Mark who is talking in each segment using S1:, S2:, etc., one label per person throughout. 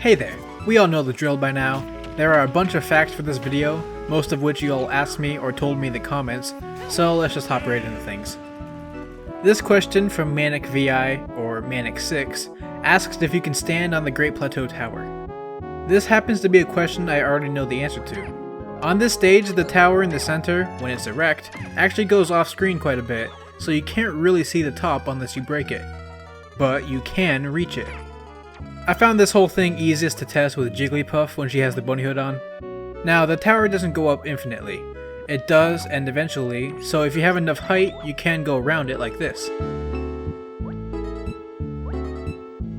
S1: Hey there, we all know the drill by now. There are a bunch of facts for this video, most of which you all asked me or told me in the comments, so let's just hop right into things. This question from ManicVI, or Manic6, asks if you can stand on the Gray Plateau tower. This happens to be a question I already know the answer to. On this stage, the tower in the center, when it's erect, actually goes off screen quite a bit, so you can't really see the top unless you break it. But you can reach it. I found this whole thing easiest to test with Jigglypuff when she has the bunny hood on. Now, the tower doesn't go up infinitely. It does end eventually, so if you have enough height, you can go around it like this.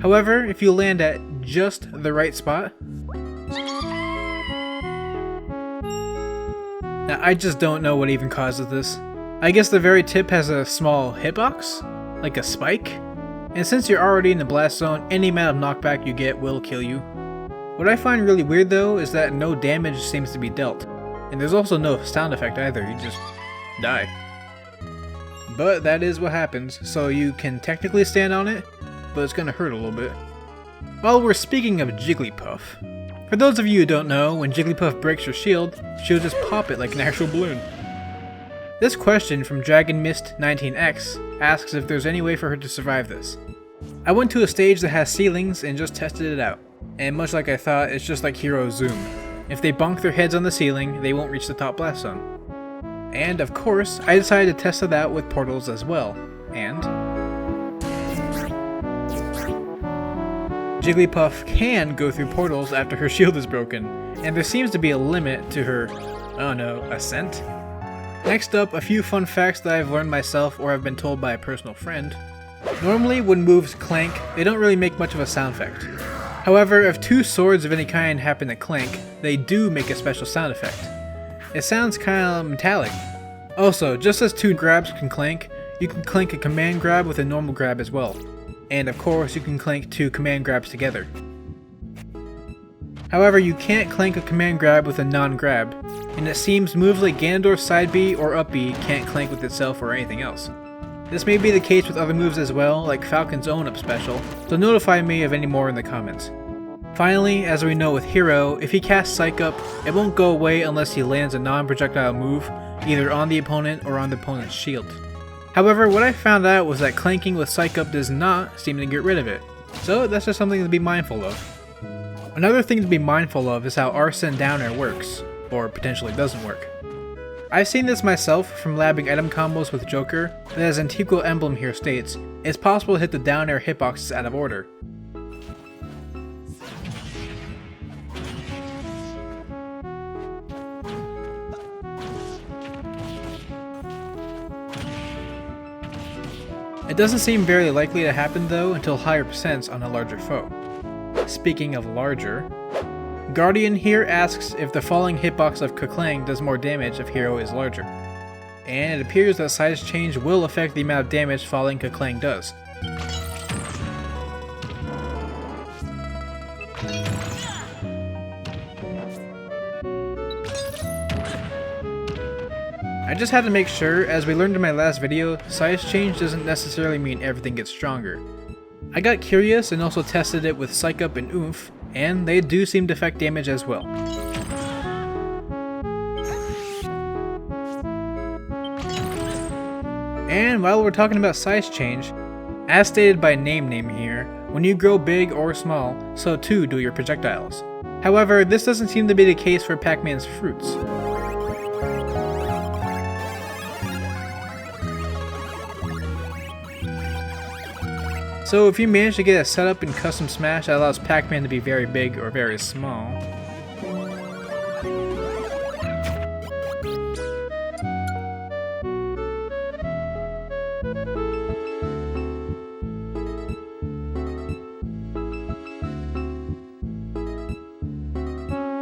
S1: However, if you land at just the right spot... Now, I just don't know what even causes this. I guess the very tip has a small hitbox? Like a spike? And since you're already in the blast zone, any amount of knockback you get will kill you. What I find really weird though is that no damage seems to be dealt. And there's also no sound effect either, you just die. But that is what happens, so you can technically stand on it, but it's gonna hurt a little bit. While we're speaking of Jigglypuff, for those of you who don't know, when Jigglypuff breaks her shield, she'll just pop it like an actual balloon. This question from DragonMist19X asks if there's any way for her to survive this. I went to a stage that has ceilings and just tested it out, and much like I thought, it's just like Hero Zoom. If they bonk their heads on the ceiling, they won't reach the top blast zone. And of course, I decided to test it out with portals as well, and... Jigglypuff can go through portals after her shield is broken, and there seems to be a limit to her, oh no, ascent? Next up, a few fun facts that I've learned myself or have been told by a personal friend. Normally, when moves clank, they don't really make much of a sound effect. However, if two swords of any kind happen to clank, they do make a special sound effect. It sounds kinda metallic. Also, just as two grabs can clank, you can clank a command grab with a normal grab as well. And of course, you can clank two command grabs together. However, you can't clank a command grab with a non-grab, and it seems moves like Ganondorf's side B or up B can't clank with itself or anything else. This may be the case with other moves as well, like Falcon's own up special, so notify me of any more in the comments. Finally, as we know with Hero, if he casts Psych Up, it won't go away unless he lands a non-projectile move, either on the opponent or on the opponent's shield. However, what I found out was that clanking with Psych Up does not seem to get rid of it, so that's just something to be mindful of. Another thing to be mindful of is how Arson Down Air works, or potentially doesn't work. I've seen this myself from labbing item combos with Joker, and as Antiqual Emblem here states, it's possible to hit the down air hitboxes out of order. It doesn't seem very likely to happen though until higher percents on a larger foe. Speaking of larger, Guardian here asks if the falling hitbox of kkuk does more damage if Hero is larger. And it appears that size change will affect the amount of damage falling kkuk does. I just had to make sure, as we learned in my last video, size change doesn't necessarily mean everything gets stronger. I got curious and also tested it with Psych Up and Oomph, and they do seem to affect damage as well. And while we're talking about size change, as stated by Name here, when you grow big or small, so too do your projectiles. However, this doesn't seem to be the case for PacMan's fruits. So if you manage to get a setup in Custom Smash that allows PacMan to be very big or very small,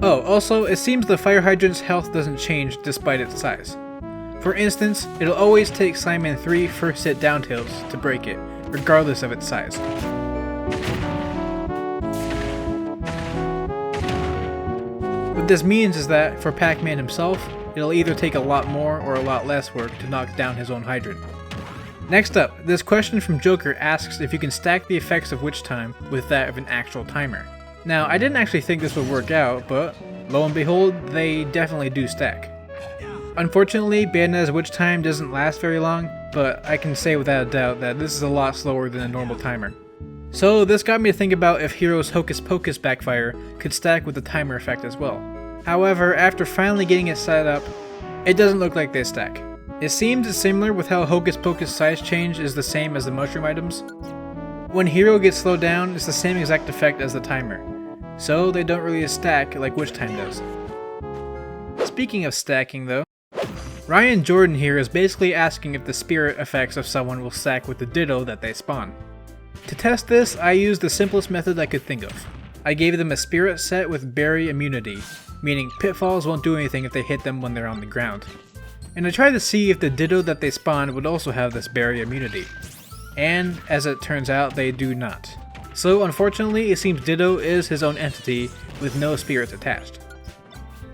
S1: oh, also, it seems the fire hydrant's health doesn't change despite its size. For instance, it'll always take Slimeman 3 first hit down tilts to break it, regardless of its size. What this means is that, for PacMan himself, it'll either take a lot more or a lot less work to knock down his own hydrant. Next up, this question from Joker asks if you can stack the effects of Witch Time with that of an actual timer. Now, I didn't actually think this would work out, but lo and behold, they definitely do stack. Unfortunately, Bayonetta's witch time doesn't last very long, but I can say without a doubt that this is a lot slower than a normal timer. So this got me to think about if Hero's Hocus Pocus backfire could stack with the timer effect as well. However, after finally getting it set up, it doesn't look like they stack. It seems similar with how Hocus Pocus size change is the same as the mushroom items. When Hero gets slowed down, it's the same exact effect as the timer, so they don't really stack like Witch Time does. Speaking of stacking though, Ryan Jordan here is basically asking if the spirit effects of someone will stack with the ditto that they spawn. To test this, I used the simplest method I could think of. I gave them a spirit set with berry immunity, meaning pitfalls won't do anything if they hit them when they're on the ground. And I tried to see if the ditto that they spawned would also have this berry immunity. And, as it turns out, they do not. So unfortunately, it seems Ditto is his own entity with no spirits attached.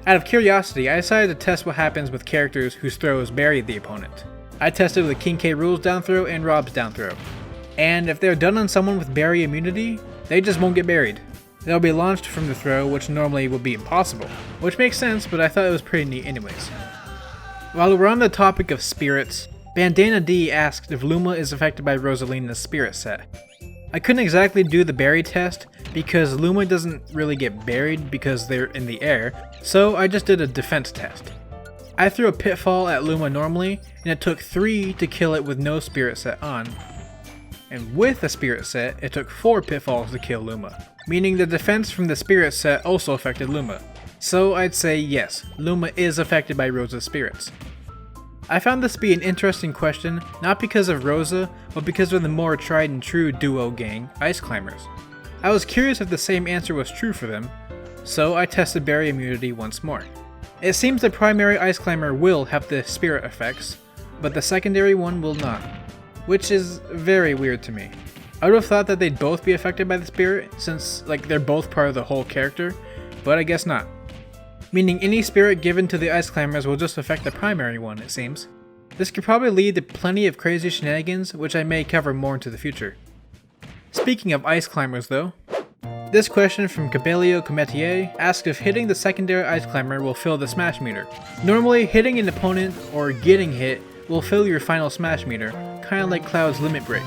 S1: Out of curiosity, I decided to test what happens with characters whose throws bury the opponent. I tested with King K. Rool's down throw and Rob's down throw. And if they're done on someone with berry immunity, they just won't get buried. They'll be launched from the throw, which normally would be impossible. Which makes sense, but I thought it was pretty neat anyways. While we're on the topic of spirits, Bandana D asked if Luma is affected by Rosalina's spirit set. I couldn't exactly do the berry test because Luma doesn't really get buried because they're in the air, so I just did a defense test. I threw a pitfall at Luma normally, and it took 3 to kill it with no spirit set on. And with a spirit set, it took 4 pitfalls to kill Luma, meaning the defense from the spirit set also affected Luma. So I'd say yes, Luma is affected by Rosa's spirits. I found this to be an interesting question, not because of Rosa, but because of the more tried and true duo gang, Ice Climbers. I was curious if the same answer was true for them, so I tested berry immunity once more. It seems the primary Ice Climber will have the spirit effects, but the secondary one will not, which is very weird to me. I would have thought that they'd both be affected by the spirit, since they're both part of the whole character, but I guess not. Meaning any spirit given to the Ice Climbers will just affect the primary one, it seems. This could probably lead to plenty of crazy shenanigans, which I may cover more into the future. Speaking of Ice Climbers though, this question from Cabello Cometier asked if hitting the secondary Ice Climber will fill the smash meter. Normally, hitting an opponent or getting hit will fill your final smash meter, kinda like Cloud's limit break.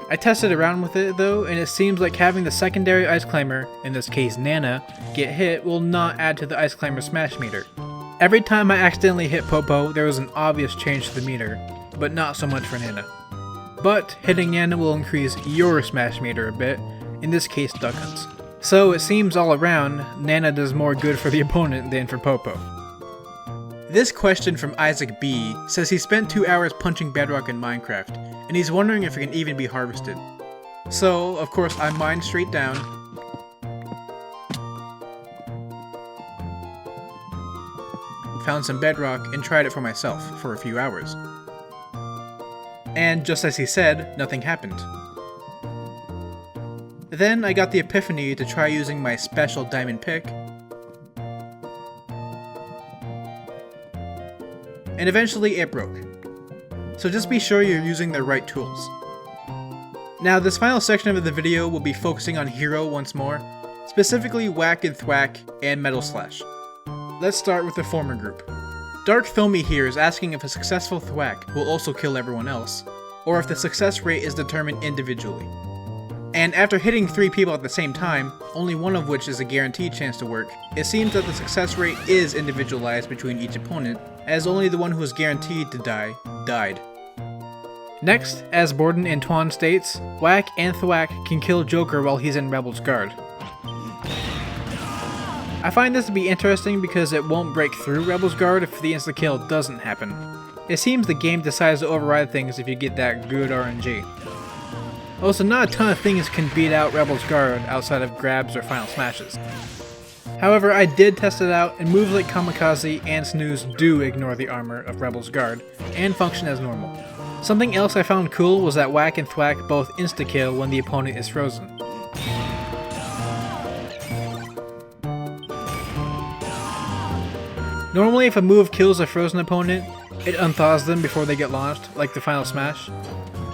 S1: I tested around with it though, and it seems like having the secondary Ice Climber, in this case Nana, get hit will not add to the Ice Climber smash meter. Every time I accidentally hit Popo, there was an obvious change to the meter, but not so much for Nana. But hitting Nana will increase your smash meter a bit, in this case Duck Hunt's. So it seems all around, Nana does more good for the opponent than for Popo. This question from Isaac B says he spent 2 hours punching Bedrock in Minecraft, and he's wondering if it can even be harvested. So, of course, I mined straight down, found some bedrock, and tried it for myself for a few hours. And just as he said, nothing happened. Then I got the epiphany to try using my special diamond pick, and eventually it broke. So just be sure you're using the right tools. Now this final section of the video will be focusing on Hero once more, specifically Whack and Thwack and Metal Slash. Let's start with the former group. Dark Filmy here is asking if a successful Thwack will also kill everyone else, or if the success rate is determined individually. And after hitting 3 people at the same time, only one of which is a guaranteed chance to work, it seems that the success rate is individualized between each opponent, as only the one who was guaranteed to die, died. Next, as Borden Antoine states, Whack and Thwack can kill Joker while he's in Rebel's Guard. I find this to be interesting because it won't break through Rebel's Guard if the insta-kill doesn't happen. It seems the game decides to override things if you get that good RNG. Also, not a ton of things can beat out Rebel's Guard outside of grabs or final smashes. However, I did test it out, and moves like Kamikaze and Snooze do ignore the armor of Rebel's Guard, and function as normal. Something else I found cool was that Whack and Thwack both insta-kill when the opponent is frozen. Normally if a move kills a frozen opponent, it unthaws them before they get launched, like the final smash.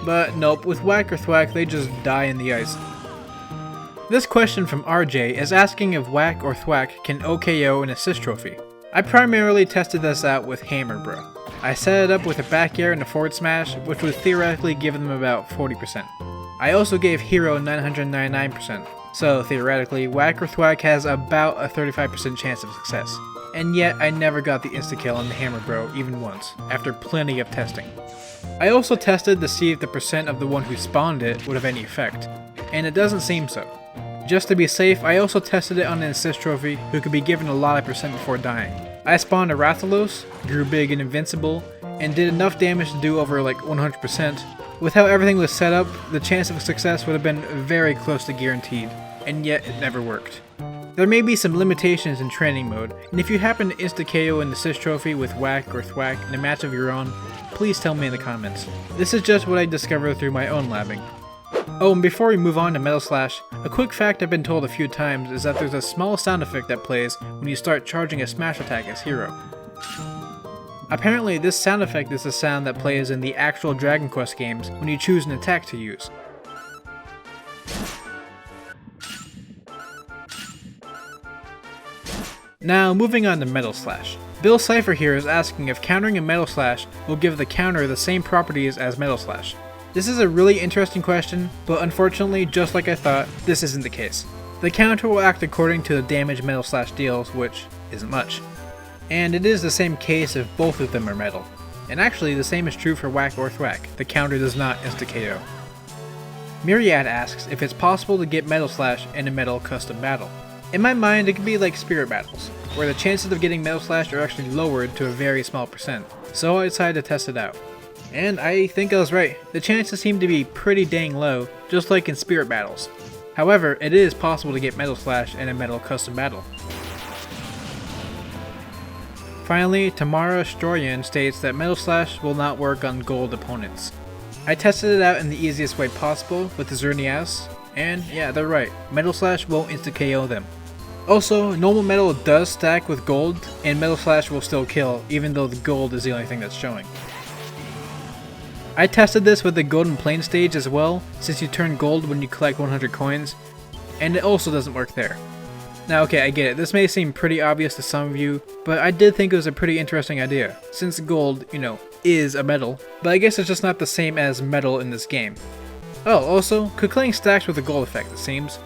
S1: But nope, with Whack or Thwack they just die in the ice. This question from RJ is asking if Whack or Thwack can OKO an assist trophy. I primarily tested this out with Hammer Bro. I set it up with a back air and a forward smash, which would theoretically give them about 40%. I also gave Hero 999%, so theoretically Whack or Thwack has about a 35% chance of success. And yet I never got the insta-kill on the Hammer Bro even once, after plenty of testing. I also tested to see if the percent of the one who spawned it would have any effect, and it doesn't seem so. Just to be safe, I also tested it on an assist trophy who could be given a lot of percent before dying. I spawned a Rathalos, grew big and invincible, and did enough damage to do over like 100%. With how everything was set up, the chance of success would have been very close to guaranteed, and yet it never worked. There may be some limitations in training mode, and if you happen to insta-KO an assist trophy with Whack or Thwack in a match of your own, please tell me in the comments. This is just what I discovered through my own labbing. Oh, and before we move on to Metal Slash, a quick fact I've been told a few times is that there's a small sound effect that plays when you start charging a smash attack as Hero. Apparently this sound effect is the sound that plays in the actual Dragon Quest games when you choose an attack to use. Now moving on to Metal Slash. Bill Cypher here is asking if countering a Metal Slash will give the counter the same properties as Metal Slash. This is a really interesting question, but unfortunately, just like I thought, this isn't the case. The counter will act according to the damage Metal Slash deals, which isn't much. And it is the same case if both of them are metal. And actually, the same is true for Whack or Thwack. The counter does not insta-KO. Myriad asks if it's possible to get Metal Slash in a metal custom battle. In my mind, it could be like Spirit Battles, where the chances of getting Metal Slash are actually lowered to a very small percent, so I decided to test it out. And I think I was right. The chances seem to be pretty dang low, just like in Spirit Battles. However, it is possible to get Metal Slash in a metal custom battle. Finally, Tamara Stroyan states that Metal Slash will not work on gold opponents. I tested it out in the easiest way possible with the Xerneas, and yeah, they're right. Metal Slash won't insta-KO them. Also, normal metal does stack with gold, and Metal Slash will still kill, even though the gold is the only thing that's showing. I tested this with the Golden Plane stage as well, since you turn gold when you collect 100 coins, and it also doesn't work there. Now okay, I get it, this may seem pretty obvious to some of you, but I did think it was a pretty interesting idea, since gold, you know, is a metal, but I guess it's just not the same as metal in this game. Oh, also, Kukling stacks with a gold effect, it seems.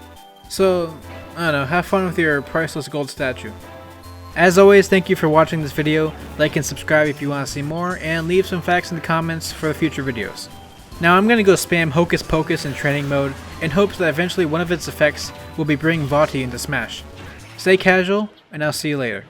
S1: So, I don't know, have fun with your priceless gold statue. As always, thank you for watching this video, like and subscribe if you want to see more, and leave some facts in the comments for future videos. Now I'm gonna go spam Hocus Pocus in training mode, in hopes that eventually one of its effects will be bringing Vati into Smash. Stay casual, and I'll see you later.